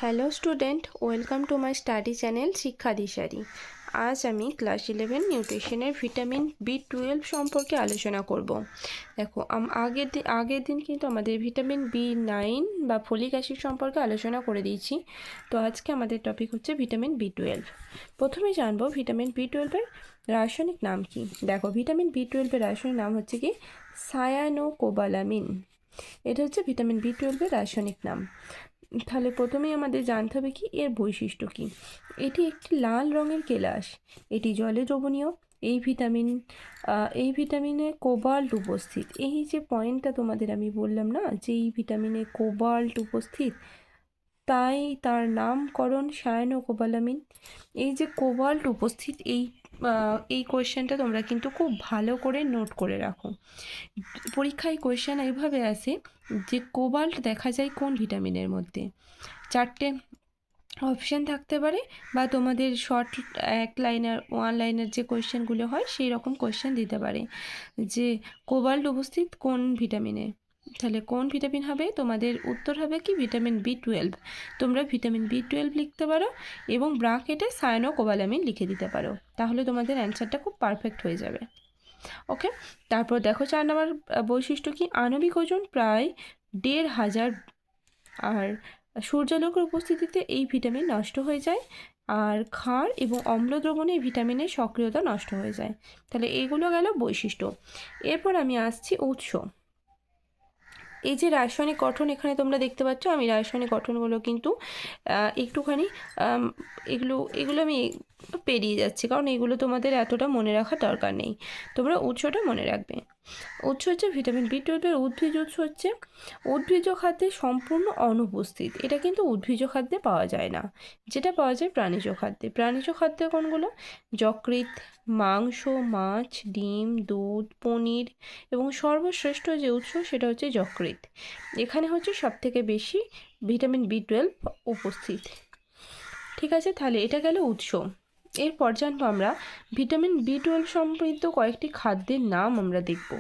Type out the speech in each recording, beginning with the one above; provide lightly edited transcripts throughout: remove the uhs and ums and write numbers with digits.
Hello student, welcome to my study channel শিক্ষা দিশারি। আজ আমি ক্লাস 11 নিউট্রিশনের ভিটামিন বি12 সম্পর্কে আলোচনা করব। দেখো আগের দিন কিন্তু আমাদের ভিটামিন বি9 বা ফলিক অ্যাসিড সম্পর্কে আলোচনা করে দিয়েছি। তো আজকে আমাদের টপিক হচ্ছে ভিটামিন বি12। প্রথমে জানবো ভিটামিন বি12-এর রাসায়নিক নাম কি। দেখো, ভিটামিন বি12-এর রাসায়নিক নাম হচ্ছে কি সায়ানোকোবালামিন। এটা হচ্ছে ভিটামিন বি12-এর রাসায়নিক নাম। তাহলে প্রথমেই আমাদের জানতে হবে কি এর বৈশিষ্ট্য কি। এটি একটি লাল রঙের কেলাস, এটি জলে দ্রবণীয়। এই ভিটামিনে কোবাল্ট উপস্থিত। এই যে পয়েন্টটা তোমাদের আমি বললাম না, যে এই ভিটামিনে কোবাল্ট উপস্থিত, তাই তার নামকরণ সায়ানোকোবালামিন। এই যে কোবাল্ট উপস্থিত, এই কোয়েশ্চেনটা তোমরা কিন্তু খুব ভালো করে নোট করে রাখো। পরীক্ষায় কোয়েশ্চেন এইভাবে আসে যে কোবাল্ট দেখা যায় কোন ভিটামিনের মধ্যে। চারটে অপশান থাকতে পারে, বা তোমাদের শর্ট ওয়ান লাইনের যে কোয়েশ্চেনগুলো হয় সেই রকম কোয়েশ্চেন দিতে পারে যে কোবাল্ট উপস্থিত কোন ভিটামিনে। তাহলে কোন ভিটামিন হবে? তোমাদের উত্তর হবে কি ভিটামিন বি12। তোমরা ভিটামিন বি12 লিখতে পারো এবং ব্র্যাকেটে সায়ানোকোবালামিন লিখে দিতে পারো, তাহলে তোমাদের অ্যান্সারটা খুব পারফেক্ট হয়ে যাবে। ওকে, তারপর দেখো 4 নম্বর বৈশিষ্ট্য কি, আণবিক ওজন প্রায় 1500। আর সূর্যালোকের উপস্থিতিতে এই ভিটামিন নষ্ট হয়ে যায়, আর ক্ষার এবং অম্ল দ্রবণে এই ভিটামিনের সক্রিয়তা নষ্ট হয়ে যায়। তাহলে এইগুলো গেল বৈশিষ্ট্য। এরপর আমি আসছি উৎস। এই যে রাসায়নিক গঠন এখানে তোমরা দেখতে পাচ্ছ, আমি রাসায়নিক গঠনগুলো কিন্তু একটুখানি এগুলো আমি পেরিয়ে যাচ্ছি, কারণ এগুলো তোমাদের এতটা মনে রাখার দরকার নেই। তোমরা উৎসটা মনে রাখবে। উৎস হচ্ছে ভিটামিন বি12-এর উদ্ভিজ উৎস হচ্ছে উদ্ভিজ খাদ্যে সম্পূর্ণ অনুপস্থিত। এটা কিন্তু উদ্ভিজ খাদ্যে পাওয়া যায় না, যেটা পাওয়া যায় প্রাণীজ খাদ্যে। প্রাণীজ খাদ্যে কোনগুলো? যকৃৎ, মাংস, মাছ, ডিম, দুধ, পনির, এবং সর্বশ্রেষ্ঠ যে উৎস সেটা হচ্ছে যকৃৎ। এখানে হচ্ছে সবথেকে বেশি ভিটামিন বি12 উপস্থিত। ঠিক আছে, তাহলে এটা গেল উৎস। এরপর জানবো আমরা ভিটামিন বি12 সমৃদ্ধ কয়েকটি খাদ্যের নাম আমরা দেখব।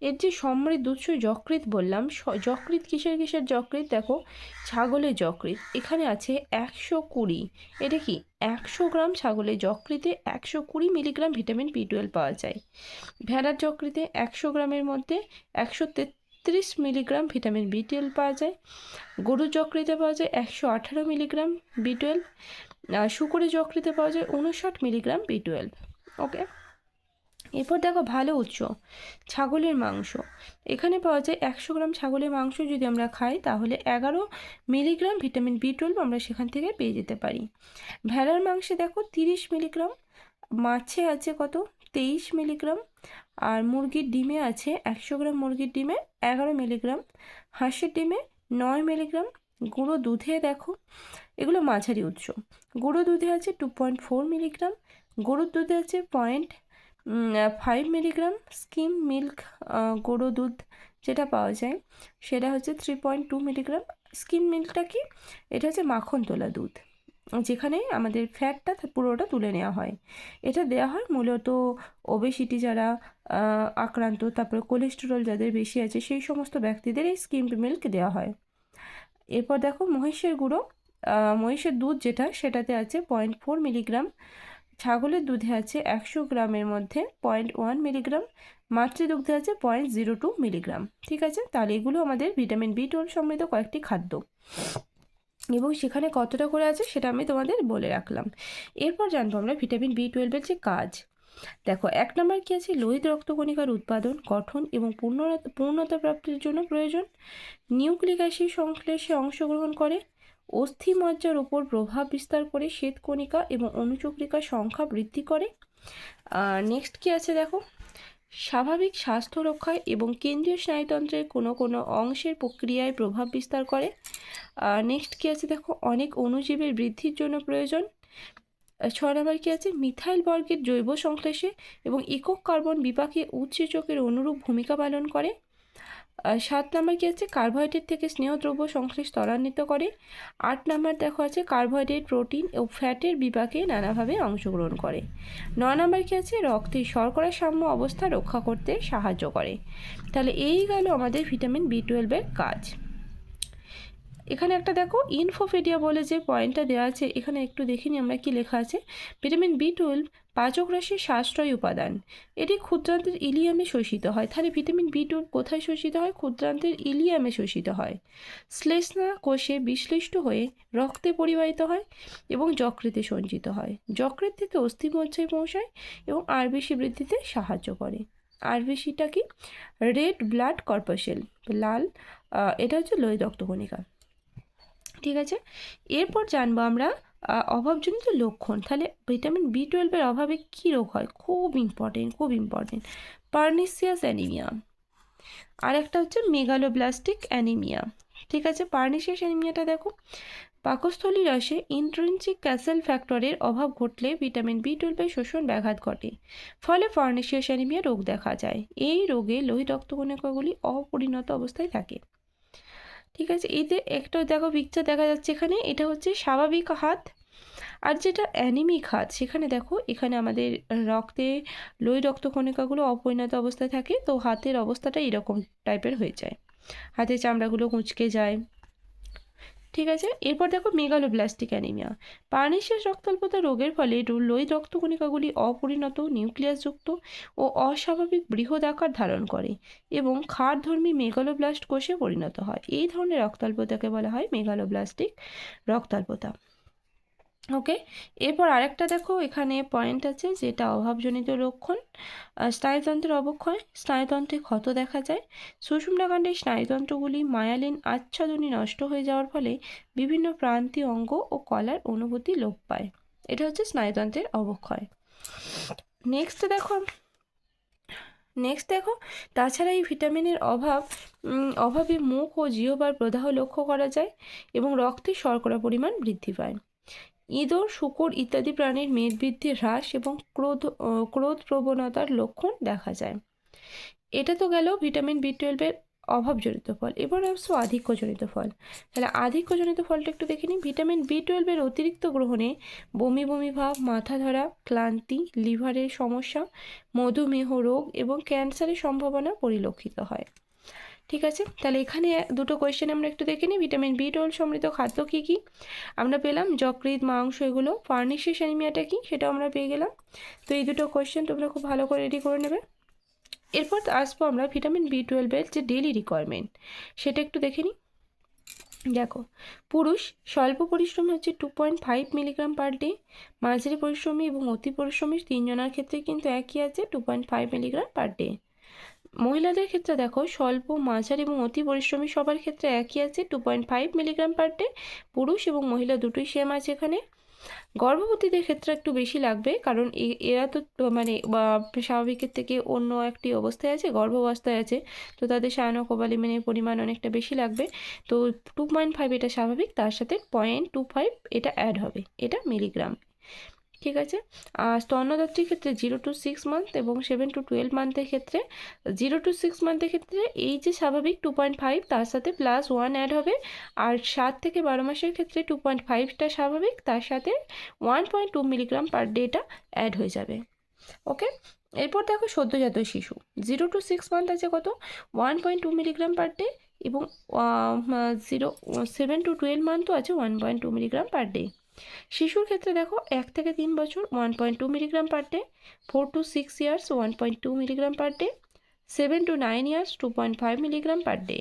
এর যে সমৃদ্ধ উৎস যকৃৎ বললাম, যকৃৎ কিসের যকৃৎ? দেখো, ছাগলের যকৃৎ এখানে আছে 120। এটা কি 100 গ্রাম ছাগলের যকৃতে 120 মিলিগ্রাম ভিটামিন বি12 পাওয়া যায়। ভেড়ার যকৃতে 100 গ্রামের মধ্যে 133 মিলিগ্রাম ভিটামিন বি12 পাওয়া যায়। গরুর যকৃতে পাওয়া যায় 118 মিলিগ্রাম বি12। শূকরের যকৃতে পাওয়া যায় 59 মিলিগ্রাম বি12। ওকে, এরপর দেখো ভালো উৎস ছাগলের মাংস। এখানে পাওয়া যায় 100 গ্রাম ছাগলের মাংস যদি আমরা খাই তাহলে 11 মিলিগ্রাম ভিটামিন বি12 আমরা সেখান থেকে পেয়ে যেতে পারি। ভেড়ার মাংসে দেখো 30 মিলিগ্রাম, মাছে আছে কত 23 মিলিগ্রাম, আর মুরগির ডিমে আছে 100 গ্রাম মুরগির ডিমে 11 মিলিগ্রাম, হাঁসের ডিমে 9 মিলিগ্রাম। গুঁড়ো দুধে দেখো, এগুলো মাঝারি উৎস। গুঁড়ো দুধে আছে 2.4 মিলিগ্রাম, গরুর দুধে আছে 0.5 মিলিগ্রাম। স্কিম মিল্ক গরুর দুধ যেটা পাওয়া যায় সেটা হচ্ছে 3.2 মিলিগ্রাম। স্কিম মিল্কটা কি? এটা হচ্ছে মাখন তোলা দুধ, যেখানে আমাদের ফ্যাটটা পুরোটা তুলে নেওয়া হয়। এটা দেওয়া হয় মূলত ওবেসিটি যারা আক্রান্ত, তারপরে কোলেস্টেরল যাদের বেশি আছে সেই সমস্ত ব্যক্তিদের এই স্কিম মিল্ক দেওয়া হয়। এরপর দেখো মহিষের গুঁড়ো, মহিষের দুধ যেটা সেটাতে আছে 0.4 মিলিগ্রাম। ছাগলের দুধে আছে 100 গ্রামের মধ্যে 0.1 মিলিগ্রাম। মাতৃদুগ্ধে আছে 0.02 মিলিগ্রাম। ঠিক আছে, তাহলে এগুলো আমাদের ভিটামিন বি12 সমৃদ্ধ কয়েকটি খাদ্য, এবং সেখানে কতটা করে আছে সেটা আমি তোমাদের বলে রাখলাম। এরপর জানবো আমরা ভিটামিন বি12-এর যে কাজ। দেখো 1 নম্বর কি আছে, লোহিত রক্তকণিকার উৎপাদন, গঠন এবং পূর্ণতা প্রাপ্তির জন্য প্রয়োজন। নিউক্লিক অ্যাসিড সংশ্লেষে অংশগ্রহণ করে, অস্থিমজ্জার উপর প্রভাব বিস্তার করে, শ্বেতকণিকা এবং অণুচক্রিকার সংখ্যা বৃদ্ধি করে। নেক্সট কি আছে দেখো, স্বাভাবিক স্বাস্থ্য রক্ষায় এবং কেন্দ্রীয় স্নায়ুতন্ত্রের কোনো অংশের প্রক্রিয়ায় প্রভাব বিস্তার করে। নেক্সট কি আছে দেখো, অনেক অণুজীবের বৃদ্ধির জন্য প্রয়োজন। 6 নম্বর কি আছে, মিথাইল বর্গের জৈব সংশ্লেষে এবং একক কার্বন বিপাকে উৎসেচকের অনুরূপ ভূমিকা পালন করে। 7 নম্বর কি আছে, কার্বোহাইড্রেট থেকে স্নেহদ্রব্য সংশ্লেষ ত্বরান্বিত করে। 8 নম্বর দেখো আছে, কার্বোহাইড্রেট প্রোটিন ও ফ্যাটের বিপাকে নানাভাবে অংশগ্রহণ করে। 9 নম্বর কি আছে, রক্তে শর্করা সাম্য অবস্থা রক্ষা করতে সাহায্য করে। তাহলে এই গেল আমাদের ভিটামিন বি12-এর কাজ। এখানে একটা দেখো ইনফোপিডিয়া বলে যে পয়েন্টটা দেওয়া আছে, এখানে একটু দেখিনি আমরা কি লেখা আছে। ভিটামিন B12 পাচক রাশির সাশ্রয়ী উপাদান, এটি ক্ষুদ্রান্তের ইলিয়ামে শোষিত হয়। তাহলে ভিটামিন B12 কোথায় শোষিত হয়? ক্ষুদ্রান্তের ইলিয়ামে শোষিত হয়। শ্লেষ্মা কোষে বিশ্লিষ্ট হয়ে রক্তে পরিবাহিত হয় এবং যকৃতে সঞ্চিত হয়। যকৃত থেকে অস্থিমজ্জায় পৌঁছায় এবং আরবিসি বৃদ্ধিতে সাহায্য করে। আরবিসিটা কি? রেড ব্লাড কর্পাসেল, লাল, এটা হচ্ছে লোহিত রক্তকণিকা। ঠিক আছে, এরপর জানবো আমরা অভাবজনিত লক্ষণ। তাহলে ভিটামিন B12 অভাবে কী রোগ হয়? খুব ইম্পর্টেন্ট। পার্নিসিয়াস অ্যানিমিয়া, আর একটা হচ্ছে মেগালোব্লাস্টিক অ্যানিমিয়া। ঠিক আছে, পার্নিসিয়াস অ্যানিমিয়াটা দেখো, পাকস্থলী রসে ইন্ট্রিনসিক ক্যাসেল ফ্যাক্টরের অভাব ঘটলে ভিটামিন B12 শোষণ ব্যাঘাত ঘটে, ফলে পার্নিসিয়াস অ্যানিমিয়া রোগ দেখা যায়। এই রোগে লোহিত রক্তকণিকাগুলি অপরিণত অবস্থায় থাকে। ঠিক আছে, এতে একটা দেখো পিকচার দেখা যাচ্ছে এখানে, এটা হচ্ছে স্বাভাবিক হাত, আর যেটা অ্যানিমিক হাত সেখানে দেখো এখানে আমাদের রক্তে লোহিত রক্তকণিকাগুলো অপরিণত অবস্থায় থাকে, তো হাতের অবস্থাটা এরকম টাইপের হয়ে যায়, হাতের চামড়াগুলো কুঁচকে যায়। ঠিক আছে, এরপর দেখো মেগালোব্লাস্টিক অ্যানিমিয়া। পার্নিসিয়াস রক্তাল্পতা রোগের ফলে লোহিত রক্তকণিকাগুলি অপরিণত, নিউক্লিয়াসযুক্ত ও অস্বাভাবিক বৃহৎ আকার ধারণ করে এবং ক্ষারধর্মী মেগালোব্লাস্ট কোষে পরিণত হয়। এই ধরনের রক্তাল্পতাকে বলা হয় মেগালোব্লাস্টিক রক্তাল্পতা। ওকে, এরপর আরেকটা দেখো এখানে পয়েন্ট আছে, যেটা অভাবজনিত লক্ষণ। স্নায়ুতন্ত্রের অবক্ষয়, স্নায়ুতন্ত্রে ক্ষত দেখা যায়। সুষুম্নাকাণ্ডের স্নায়ুতন্ত্রগুলি মায়ালিন আচ্ছাদনী নষ্ট হয়ে যাওয়ার ফলে বিভিন্ন প্রান্তীয় অঙ্গ ও কলার অনুভূতি লোপ পায়। এটা হচ্ছে স্নায়ুতন্ত্রের অবক্ষয়। নেক্সট দেখো তাছাড়া এই ভিটামিনের অভাবে মুখ ও জিহ্বার প্রদাহ লক্ষ্য করা যায় এবং রক্তে শর্করা পরিমাণ বৃদ্ধি পায়। ইঁদুর, শূকর ইত্যাদি প্রাণীর মেদবৃদ্ধি হ্রাস এবং ক্রোধ প্রবণতার লক্ষণ দেখা যায়। এটা তো গেল ভিটামিন B12 অভাবজনিত ফল। এবার আসছো আধিক্যজনিত ফল। তাহলে আধিক্যজনিত ফলটা একটু দেখে নিই। ভিটামিন B12 অতিরিক্ত গ্রহণে বমি ভাব, মাথা ধরা, ক্লান্তি, লিভারের সমস্যা, মধুমেহ রোগ এবং ক্যান্সারের সম্ভাবনা পরিলক্ষিত হয়। ঠিক আছে, তাহলে এখানে দুটো কোয়েশ্চেন আমরা একটু দেখে নিই। ভিটামিন B12 সমৃদ্ধ খাদ্য কী কী? আমরা পেলাম যকৃৎ, মাংস, এগুলো। পার্নিসিয়াস অ্যানিমিয়াটা কী সেটাও আমরা পেয়ে গেলাম। তো এই দুটো কোয়েশ্চেন তোমরা খুব ভালো করে রেডি করে নেবে। এরপর আসবো আমরা ভিটামিন B12 যে ডেলি রিকোয়ারমেন্ট সেটা একটু দেখে নিই। দেখো, পুরুষ স্বল্প পরিশ্রমী হচ্ছে 2.5 মিলিগ্রাম পার ডে, মাঝারি পরিশ্রমী এবং অতি পরিশ্রমী তিনজনের ক্ষেত্রে কিন্তু একই আছে 2.5 মিলিগ্রাম পার ডে। মহিলাদের ক্ষেত্রে দেখো, স্বল্প, মাঝারি এবং অতি পরিশ্রমী সবার ক্ষেত্রে একই আছে 2.5 মিলিগ্রাম পার ডে। পুরুষ এবং মহিলা দুটোই সেম আছে এখানে। গর্ভবতীদের ক্ষেত্রে একটু বেশি লাগবে, কারণ এরা তো মানে স্বাভাবিকের থেকে অন্য একটি অবস্থায় আছে, গর্ভাবস্থায় আছে, তো তাদের সায়ানোকোবালিনের পরিমাণ অনেকটা বেশি লাগবে। তো 2.5 এটা স্বাভাবিক, তার সাথে 0.25 এটা অ্যাড হবে, এটা মিলিগ্রাম। ঠিক আছে, আর স্তন্যদাত্রীর ক্ষেত্রে 0 to 6 মান্থ এবং 7 to 12 মান্থের ক্ষেত্রে 0 to 6 মান্থের ক্ষেত্রে এই যে স্বাভাবিক 2.5 তার সাথে +1 অ্যাড হবে, আর 7 থেকে 12 মাসের ক্ষেত্রে 2.5টা স্বাভাবিক, তার সাথে 1.2 মিলিগ্রাম পার ডেটা অ্যাড হয়ে যাবে। ওকে, এরপর দেখো সদ্যজাত শিশু 0 to 6 মান্থ আছে কত? 1.2 মিলিগ্রাম পার ডে, এবং 7 to 12 মান্থও আছে 1.2 মিলিগ্রাম পার ডে। শিশুর ক্ষেত্রে দেখো 1 থেকে 3 বছর 1.2 milligram per day, 4 to 6 years 1.2 milligram per day, 7 to 9 years 2.5 milligram per day.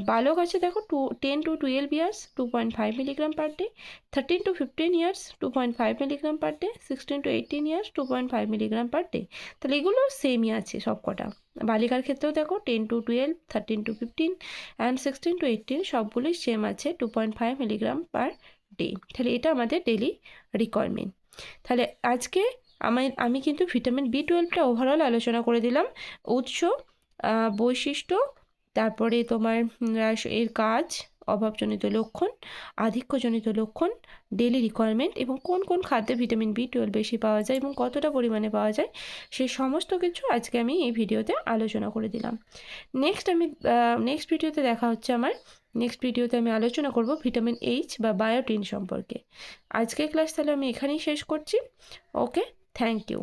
বালক আছে দেখো 10 to 12 years 2.5 milligram per day, 13 to 15 years 2.5 milligram per day, 16 to 18 years 2.5 milligram per day. তাহলে এগুলো সেমই আছে সবকটা। বালিকার ক্ষেত্রেও দেখো 10 to 12, 13 to 15 অ্যান্ড 16 to 18 সবগুলোই সেম আছে 2.5 মিলিগ্রাম পার ডে। তাহলে এটা আমাদের ডেলি রিকোয়ারমেন্ট। তাহলে আজকে আমি কিন্তু ভিটামিন B12টা ওভারঅল আলোচনা করে দিলাম, উৎস, বৈশিষ্ট্য, তারপরে তোমার এর কাজ, অভাবজনিত লক্ষণ, আধিক্যজনিত লক্ষণ, ডেলি রিকোয়ারমেন্ট এবং কোন কোন খাদ্যে ভিটামিন B12 বেশি পাওয়া যায় এবং কতটা পরিমাণে পাওয়া যায়, সেই সমস্ত কিছু আজকে আমি এই ভিডিওতে আলোচনা করে দিলাম। নেক্সট ভিডিওতে দেখা হচ্ছে আমার। নেক্সট ভিডিওতে আমি আলোচনা করব ভিটামিন H বা বায়োটিন সম্পর্কে। আজকের ক্লাস তাহলে আমি এখানেই শেষ করছি। ওকে, থ্যাংক ইউ।